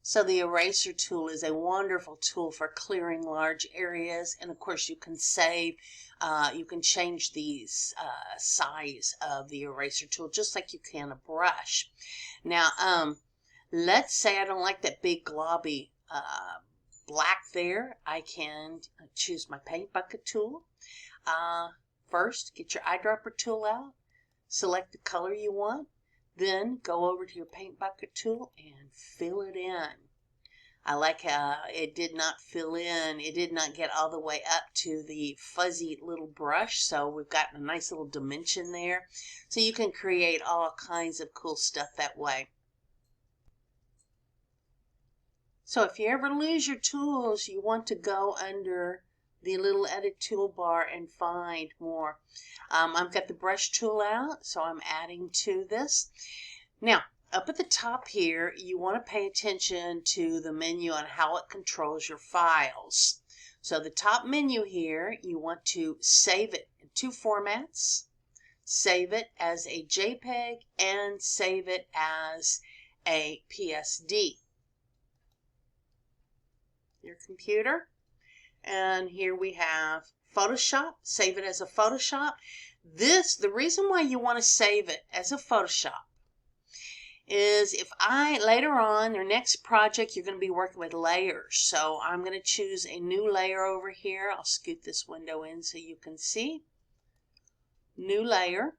So the eraser tool is a wonderful tool for clearing large areas, and of course you can save, you can change the size of the eraser tool just like you can a brush. Now, let's say I don't like that big globby black there. I can choose my paint bucket tool. First, get your eyedropper tool out, select the color you want. Then go over to your paint bucket tool and fill it in. I like how it did not fill in. It did not get all the way up to the fuzzy little brush. So we've got a nice little dimension there. So you can create all kinds of cool stuff that way. So if you ever lose your tools, you want to go under the little edit toolbar and find more. I've got the brush tool out, so I'm adding to this. Now, up at the top here, you want to pay attention to the menu on how it controls your files. So the top menu here, you want to save it in two formats. Save it as a JPEG and save it as a PSD. Your computer. And here we have Photoshop. Save it as a Photoshop. The reason why you want to save it as a Photoshop is if later on, your next project, you're going to be working with layers. So I'm going to choose a new layer over here. I'll scoot this window in so you can see. New layer.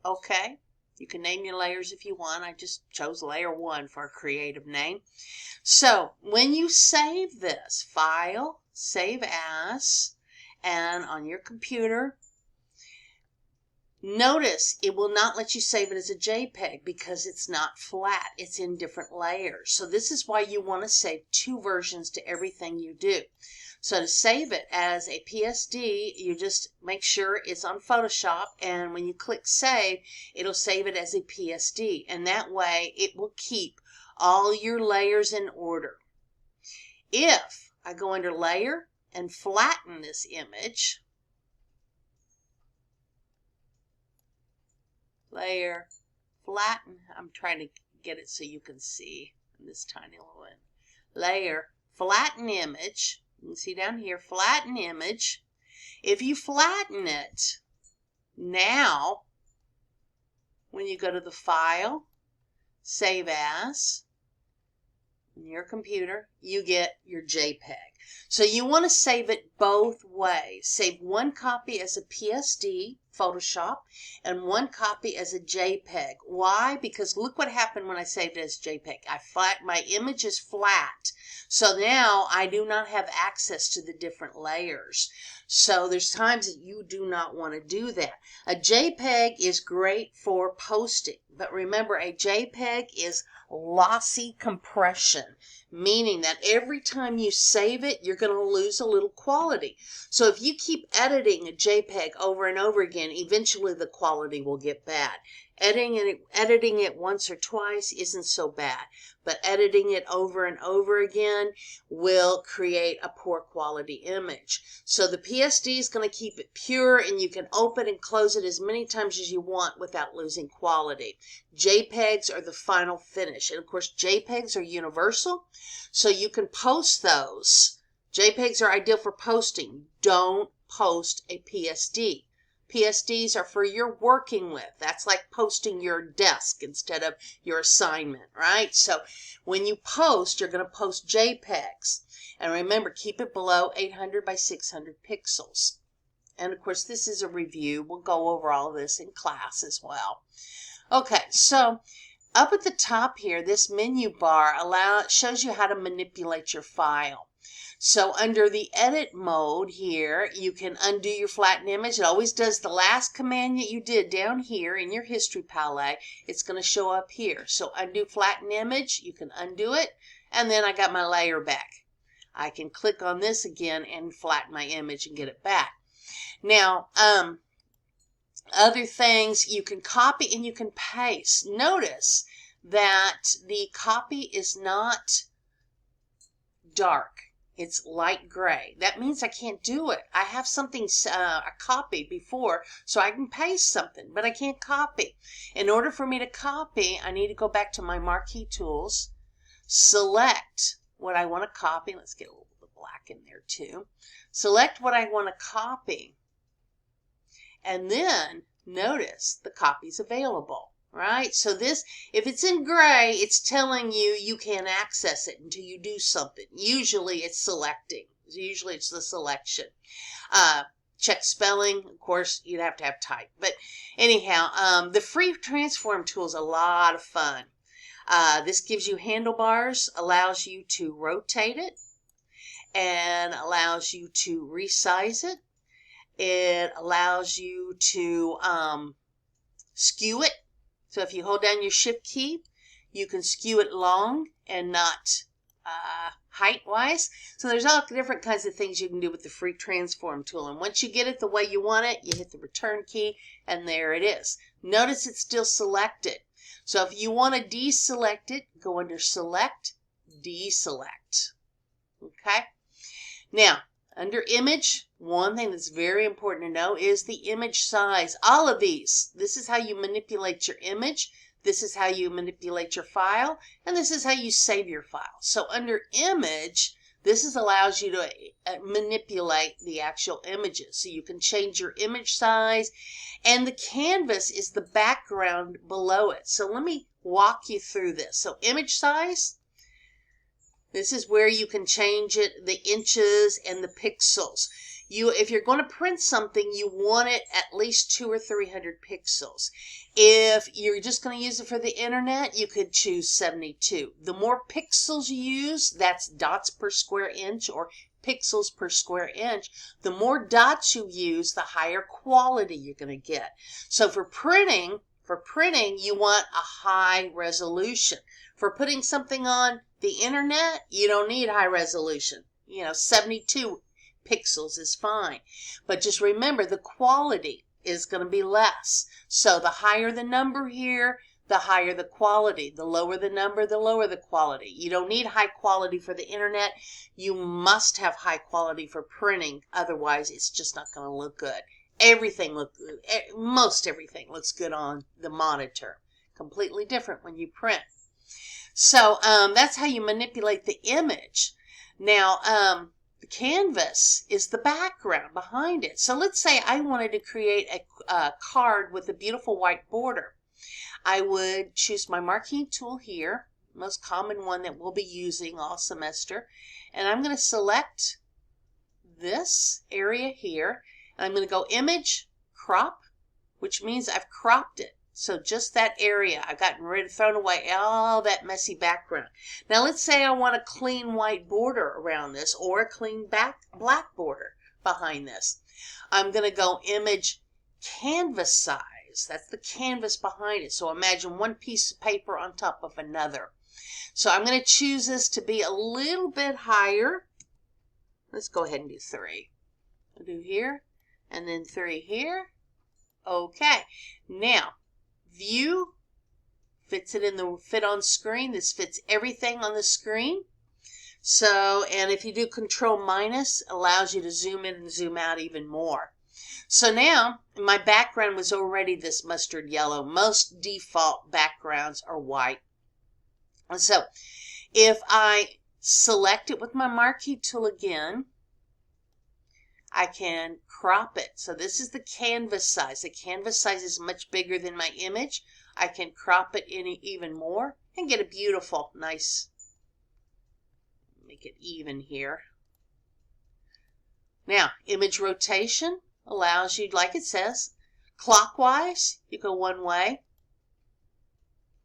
Okay. You can name your layers if you want. I just chose layer 1 for a creative name. So when you save this, File, Save As, and on your computer, notice it will not let you save it as a JPEG because it's not flat. It's in different layers. So this is why you want to save two versions to everything you do. So to save it as a PSD, you just make sure it's on Photoshop, and when you click Save, it'll save it as a PSD, and that way it will keep all your layers in order. If I go under Layer and flatten this image, Layer, flatten, I'm trying to get it so you can see in this tiny little one. Layer, flatten image. You can see down here, flatten image. If you flatten it, now, when you go to the File, Save As, in your computer, you get your JPEG. So you want to save it both ways. Save one copy as a PSD, Photoshop, and one copy as a JPEG. Why? Because look what happened when I saved it as JPEG. My image is flat. So now I do not have access to the different layers. So there's times that you do not want to do that. A JPEG is great for posting, but remember, a JPEG is lossy compression, meaning that every time you save it, you're going to lose a little quality. So if you keep editing a JPEG over and over again, eventually the quality will get bad. Editing it once or twice isn't so bad, but editing it over and over again will create a poor quality image. So the PSD is going to keep it pure, and you can open and close it as many times as you want without losing quality. JPEGs are the final finish, and of course JPEGs are universal, so you can post those. JPEGs are ideal for posting. Don't post a PSD. PSDs are for your working with. That's like posting your desk instead of your assignment, right? So when you post, you're going to post JPEGs. And remember, keep it below 800 by 600 pixels. And of course, this is a review. We'll go over all of this in class as well. Okay, so up at the top here, this menu bar shows you how to manipulate your file. So under the edit mode here, you can undo your flattened image. It always does the last command that you did down here in your history palette. It's going to show up here. So undo flattened image, you can undo it, and then I got my layer back. I can click on this again and flatten my image and get it back. Now, other things, you can copy and you can paste. Notice that the copy is not dark. It's light gray. That means I can't do it. I have something, a copy before, so I can paste something, but I can't copy. In order for me to copy, I need to go back to my marquee tools, select what I want to copy. Let's get a little bit of black in there too. Select what I want to copy. And then notice the copy's available, right? So this, if it's in gray, it's telling you you can't access it until you do something. Usually it's selecting. Usually it's the selection. Check spelling. Of course, you'd have to have type. But anyhow, the free transform tool is a lot of fun. This gives you handlebars, allows you to rotate it, and allows you to resize it. It allows you to skew it. So if you hold down your shift key, you can skew it long and not height-wise. So there's all different kinds of things you can do with the free transform tool. And once you get it the way you want it, you hit the return key, and there it is. Notice it's still selected. So if you want to deselect it, go under Select, Deselect. Okay? Now, under Image, one thing that's very important to know is the image size. All of these, this is how you manipulate your image. This is how you manipulate your file, and this is how you save your file. So under Image, this allows you to manipulate the actual images. So you can change your image size, and the canvas is the background below it. So let me walk you through this. So image size, this is where you can change it, the inches and the pixels. If you're going to print something, you want it at least 200 or 300 pixels. If you're just going to use it for the internet, you could choose 72. The more pixels you use, that's dots per square inch or pixels per square inch. The more dots you use, the higher quality you're going to get. So for printing, you want a high resolution. For putting something on the internet, you don't need high resolution. 72 pixels is fine. But just remember, the quality is going to be less. So the higher the number here, the higher the quality. The lower the number, the lower the quality. You don't need high quality for the internet. You must have high quality for printing. Otherwise, it's just not going to look good. Most everything looks good on the monitor. Completely different when you print. So that's how you manipulate the image. Now, the canvas is the background behind it. So let's say I wanted to create a card with a beautiful white border. I would choose my marquee tool here, most common one that we'll be using all semester, and I'm going to select this area here, and I'm going to go Image, Crop, which means I've cropped it. So just that area, I've thrown away all that messy background. Now let's say I want a clean white border around this or a clean black border behind this. I'm going to go Image, Canvas Size. That's the canvas behind it. So imagine one piece of paper on top of another. So I'm going to choose this to be a little bit higher. Let's go ahead and do 3. I'll do here and then 3 here. Okay. Now, View fits it in the fit on screen. This fits everything on the screen. So, and if you do Control minus, allows you to zoom in and zoom out even more. So now, my background was already this mustard yellow. Most default backgrounds are white. And so, if I select it with my marquee tool again, I can crop it. So this is the canvas size. The canvas size is much bigger than my image. I can crop it in even more and get a beautiful, nice, make it even here. Now, image rotation allows you, like it says, clockwise, you go one way,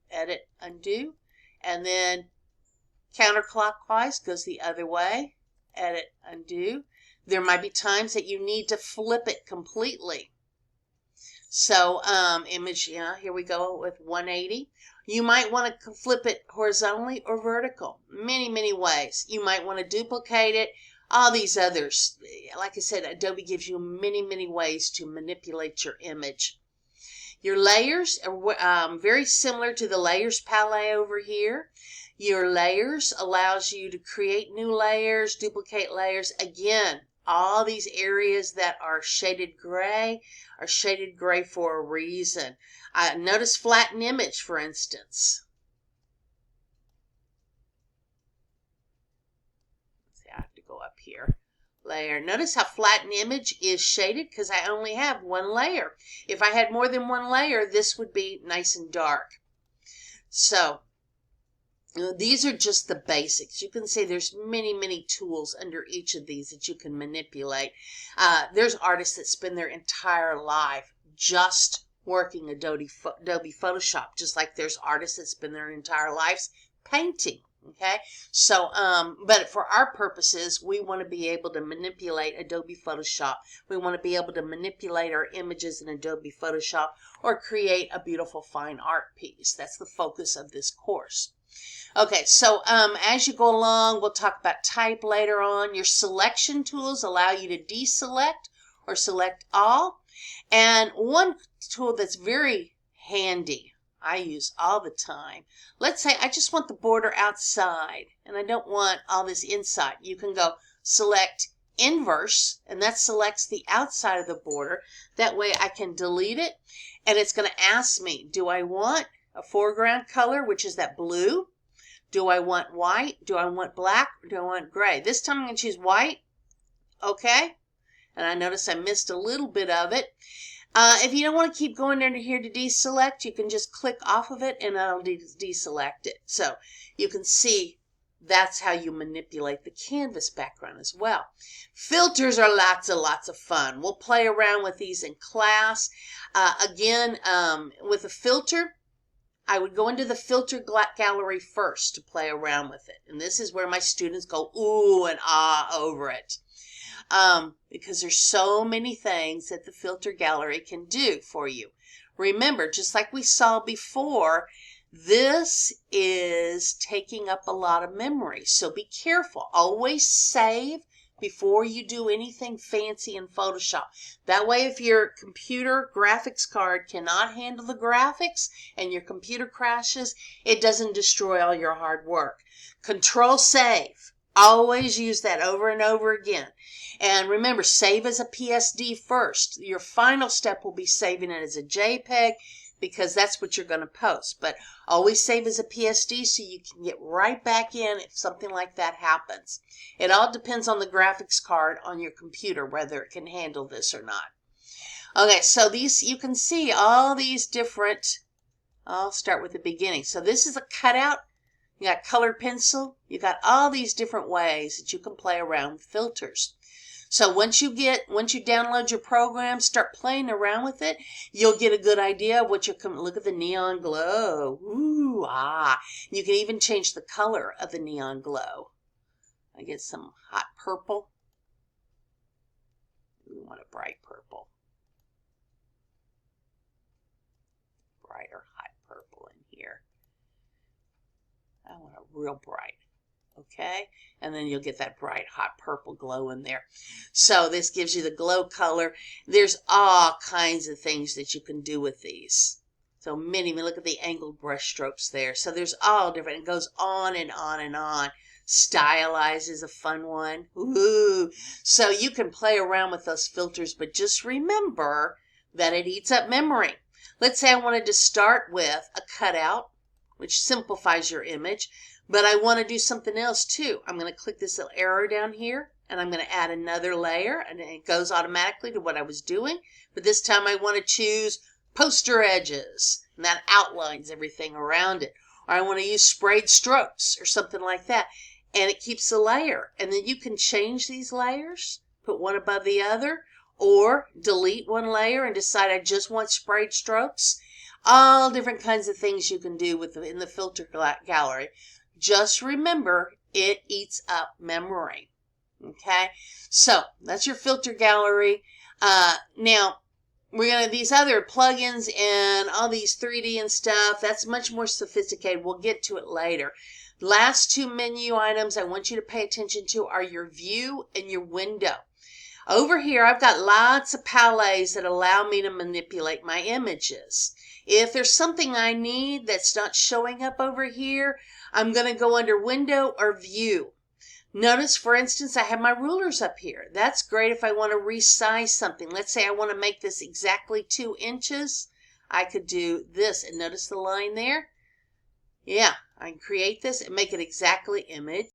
edit, undo, and then counterclockwise goes the other way, edit, undo. There might be times that you need to flip it completely. So image, here we go with 180. You might want to flip it horizontally or vertical. Many, many ways. You might want to duplicate it. All these others. Like I said, Adobe gives you many, many ways to manipulate your image. Your layers are very similar to the layers palette over here. Your layers allows you to create new layers, duplicate layers. Again, all these areas that are shaded gray for a reason. Notice flatten image, for instance. here. Layer. Notice how flattened image is shaded because I only have one layer. If I had more than one layer, this would be nice and dark. So these are just the basics. You can see there's many tools under each of these that you can manipulate. There's artists that spend their entire life just working Adobe Photoshop, just like there's artists that spend their entire lives painting. Okay, so but for our purposes, we want to be able to manipulate Adobe Photoshop. We want to be able to manipulate our images in Adobe Photoshop or create a beautiful fine art piece. That's the focus of this course. Okay, so as you go along, we'll talk about type later on. Your selection tools allow you to deselect or select all. And one tool that's very handy, I use all the time. Let's say I just want the border outside and I don't want all this inside. You can go select inverse, and that selects the outside of the border. That way I can delete it, and it's going to ask me, do I want a foreground color, which is that blue? Do I want white? Do I want black? Or do I want gray? This time I'm going to choose white. Okay. And I notice I missed a little bit of it. If you don't want to keep going under here to deselect, you can just click off of it and it'll deselect it. So you can see that's how you manipulate the canvas background as well. Filters are lots of fun. We'll play around with these in class. Again, with a filter, I would go into the filter gallery first to play around with it. And this is where my students go ooh and ah over it. Because there's so many things that the filter gallery can do for you. Remember, just like we saw before, this is taking up a lot of memory. So be careful. Always save before you do anything fancy in Photoshop. That way, if your computer graphics card cannot handle the graphics and your computer crashes, it doesn't destroy all your hard work. Control save. Always use that over and over again. And remember, save as a PSD first. Your final step will be saving it as a JPEG because that's what you're going to post. But always save as a PSD so you can get right back in if something like that happens. It all depends on the graphics card on your computer, whether it can handle this or not. Okay, so these, you can see all these different, I'll start with the beginning. So this is a cutout. You got colored pencil. You got all these different ways that you can play around with filters. So once you download your program, start playing around with it, you'll get a good idea of what you're coming. Look at the neon glow. Ooh, ah. You can even change the color of the neon glow. I get some hot purple. We want a bright purple. Brighter hot purple in here. I want a real bright. Okay, and then you'll get that bright hot purple glow in there. So this gives you the glow color. There's all kinds of things that you can do with these. So many, look at the angled brush strokes there. So there's all different. It goes on and on and on. Stylize is a fun one. Ooh. So you can play around with those filters, but just remember that it eats up memory. Let's say I wanted to start with a cutout, which simplifies your image. But I want to do something else too. I'm going to click this little arrow down here and I'm going to add another layer, and it goes automatically to what I was doing. But this time I want to choose poster edges, and that outlines everything around it. Or I want to use sprayed strokes or something like that. And it keeps a layer. And then you can change these layers, put one above the other, or delete one layer and decide I just want sprayed strokes. All different kinds of things you can do in the filter gallery. Just remember, it eats up memory. Okay, so that's your filter gallery. Now, we're going to these other plugins and all these 3D and stuff. That's much more sophisticated. We'll get to it later. Last two menu items I want you to pay attention to are your view and your window. Over here, I've got lots of palettes that allow me to manipulate my images. If there's something I need that's not showing up over here, I'm going to go under Window or View. Notice, for instance, I have my rulers up here. That's great if I want to resize something. Let's say I want to make this exactly 2 inches. I could do this, and notice the line there? Yeah, I can create this and make it exactly image.